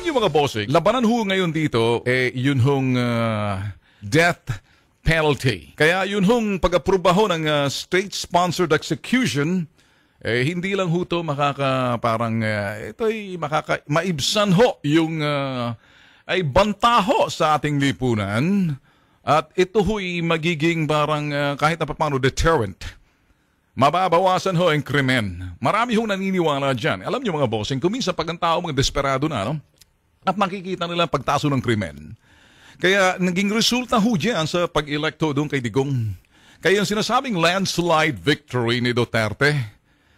niyo mga bossing, labanan ho ngayon dito, yun hong death penalty. Kaya yun hong pag-aproba ho ng state-sponsored execution, hindi lang ho ito maibsan ho yung ay banta ho sa ating lipunan at ito ho'y magiging parang kahit na paano deterrent. Mababawasan ho ang krimen. Marami hong naniniwala dyan. Alam niyo mga bossing, kuminsan pag ang tao mga desperado na, no? At makikita nila pagtaso ng krimen. Kaya naging resulta ho dyan sa pag-electo doon kay Digong. Kaya yung sinasabing landslide victory ni Duterte,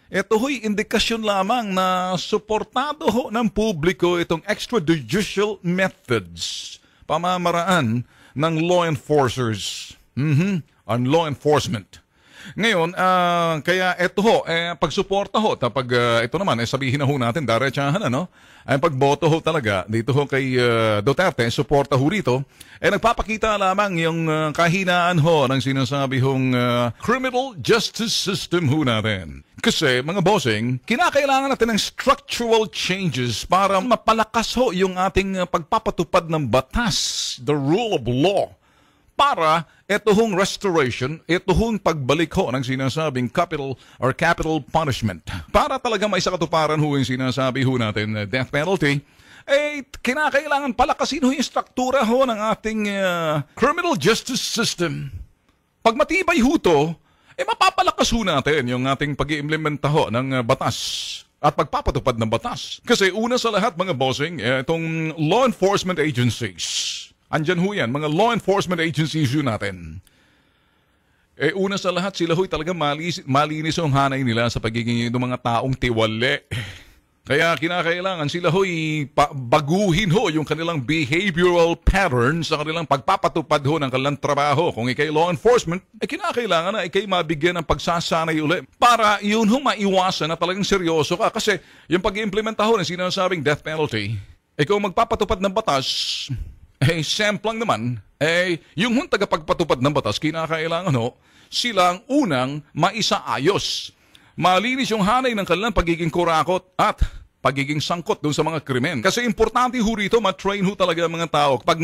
ito ho'y indikasyon lamang na suportado ho ng publiko itong extrajudicial methods, pamamaraan ng law enforcers, on law enforcement. Ngayon, kaya ito ho, pagsuporta ho, ito naman, sabihin na ho natin, diretsahan, ano? Ay pagboto ho talaga, dito ho kay Duterte, suporta ho rito, nagpapakita lamang yung kahinaan ho ng sinasabi hong criminal justice system ho natin. Kasi, mga bossing, kinakailangan natin ng structural changes para mapalakas ho yung ating pagpapatupad ng batas, the rule of law. Para ito hong restoration, ito hong pagbalik ho ng sinasabing capital punishment. Para talaga may sakatuparan ho yung sinasabi ho natin death penalty, kinakailangan palakasin ho yung struktura ho ng ating criminal justice system. Pag matibay ho to, mapapalakas ho natin yung ating pag-iimplementa ho ng batas at pagpapatupad ng batas. Kasi una sa lahat mga bossing, itong law enforcement agencies, andyan ho yan, mga law enforcement agencies yun natin. Una sa lahat, sila ho'y talaga malinis ang hanay nila sa pagiging ng mga taong tiwali. Kaya kinakailangan sila ho'y baguhin ho yung kanilang behavioral pattern sa kanilang pagpapatupad ho ng kanilang trabaho. Kung ikay law enforcement, kinakailangan na ikay mabigyan ng pagsasanay ulit para yun ho maiwasan na talagang seryoso ka. Kasi yung pag-implementa ho ng sinasabing death penalty, kung magpapatupad ng batas, semplang naman, yung hong tagapagpatupad ng batas, kinakailangan ho, sila ang unang maisaayos. Malinis yung hanay ng kanilang pagiging kurakot at pagiging sangkot doon sa mga krimen. Kasi importante ho rito, matrain ho talaga mga tao. Pag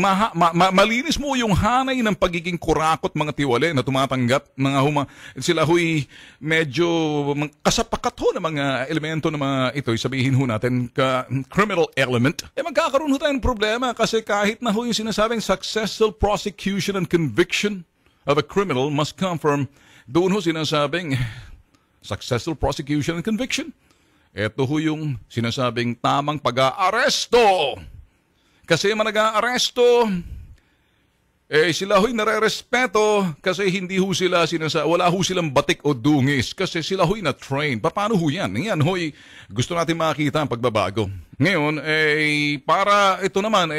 malinis mo yung hanay ng pagiging kurakot mga tiwali na tumatanggap, sila ho'y medyo kasapakat ho ng mga elemento ng mga ito, sabihin ho natin, criminal element, magkakaroon ho tayong problema kasi kahit na ho yung sinasabing successful prosecution and conviction of a criminal must come from doon ho sinasabing successful prosecution and conviction. Ito ho yung sinasabing tamang pag-aaresto. Kasi man nag-aaresto, sila ho'y nare-respeto kasi hindi ho sila wala ho silang batik o dungis kasi sila ho'y na-train. Paano ho yan? Yan ho'y gusto natin makita ang pagbabago. Ngayon, para ito naman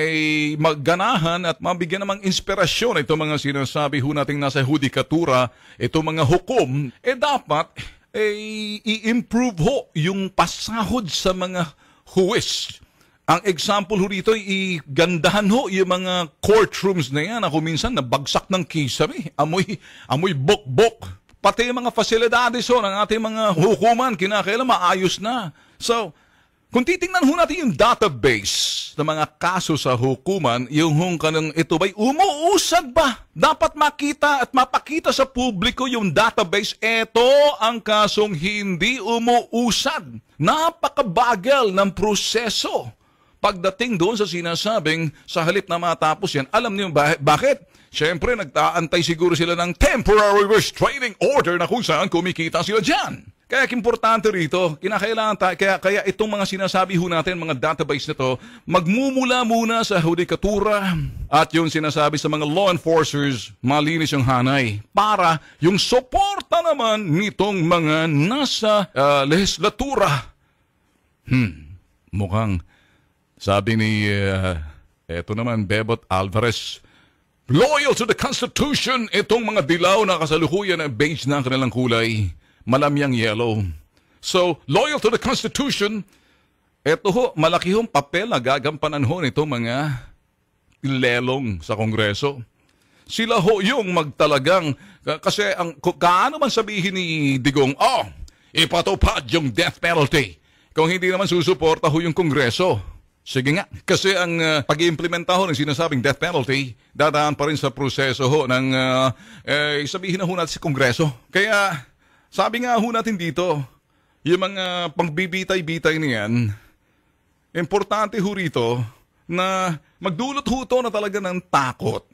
magganahan at mabigyan namang inspirasyon ito mga sinasabi ho nating nasa hudikatura, ito mga hukom, dapat i-improve ho yung pasahod sa mga huwes. Ang example ho rito, igandahan ho yung mga courtrooms na yan. Ako minsan nabagsak ng kisame. Amoy bok-bok. Pati yung mga fasilidades ho ng ating mga hukuman, kinakailan maayos na. So, kung titingnan ho natin yung database ng mga kaso sa hukuman, yung kanang ito ba'y umuusad ba? Dapat makita at mapakita sa publiko yung database. Ito ang kasong hindi umuusad. Napakabagal ng proseso. Pagdating doon sa sinasabing sa halip na matapos yan, alam niyo bakit? Siyempre, nagtaantay siguro sila ng temporary restraining order na kung saan kumikita sila dyan. Kaya importante rito, kinakailangan kaya itong mga sinasabi ho natin, mga database na to, magmumula muna sa hudikatura at yung sinasabi sa mga law enforcers, malinis yung hanay. Para yung suporta naman nitong mga nasa legislatura. Mukhang, sabi ni, eto naman, Bebot Alvarez, loyal to the Constitution, itong mga dilaw na kasalukuyan na beige na ang kanilang kulay. Malamyang yellow. So, loyal to the Constitution, eto ho, malaki hong papel na gagampanan ho nito mga lelong sa Kongreso. Sila ho yung magtalagang, kasi kaano man sabihin ni Digong, ipatupad yung death penalty. Kung hindi naman susuporta ho yung Kongreso. Sige nga. Kasi ang pag-iimplementa ho ng sinasabing death penalty, dadaan pa rin sa proseso ho ng sabihin na ho natin sa Kongreso. Kaya sabi nga ho natin dito, yung mga pangbibitay-bitay niyan, importante ho rito na magdulot ho ito na talaga ng takot.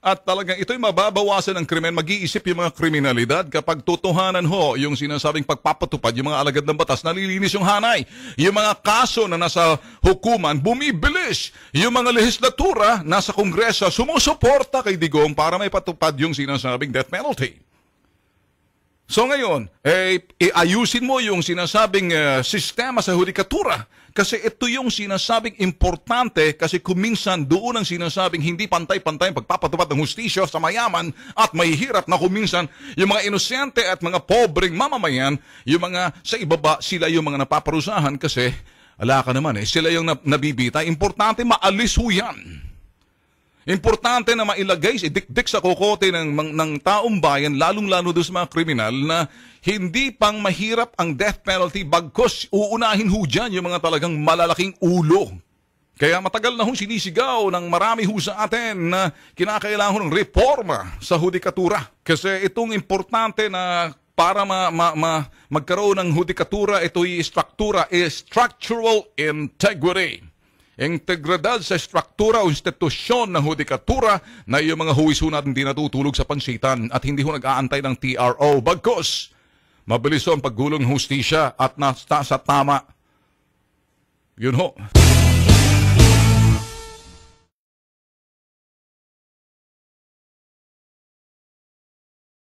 At talagang ito'y mababawasan ng krimen, mag-iisip yung mga kriminalidad kapag totohanan ho yung sinasabing pagpapatupad, yung mga alagad ng batas, nalilinis yung hanay. Yung mga kaso na nasa hukuman, bumibilis. Yung mga lehislatura, nasa Kongreso, sumusuporta kay Digong para may patupad yung sinasabing death penalty. So ngayon, ayusin mo yung sinasabing sistema sa hudikatura. Kasi ito yung sinasabing importante kasi kuminsan doon ang sinasabing hindi pantay-pantay ang pagpapatupad ng hustisya sa mayaman at mahihirap na kuminsan yung mga inosente at mga pobreng mamamayan, yung mga sa ibaba, sila yung mga napaparusahan kasi ala ka naman sila yung nabibita. Importante maalis ho yan. Importante na mailagay, idikdik sa kokote ng taong bayan, lalong-lalo doon sa mga kriminal na hindi pang mahirap ang death penalty bagkos uunahin ho dyan yung mga talagang malalaking ulo. Kaya matagal na hong sinisigaw ng marami ho sa atin na kinakailangan ng reforma sa hudikatura. Kasi itong importante na para magkaroon ng hudikatura, ito'y struktura, structural integrity. Integridad sa struktura o institusyon ng hudikatura na yung mga huwis ho natin di natutulog sa pansitan at hindi ho nag-aantay ng TRO. Bagkos, mabilis ho ang paggulong ng hustisya at nasa tama. Yun ho.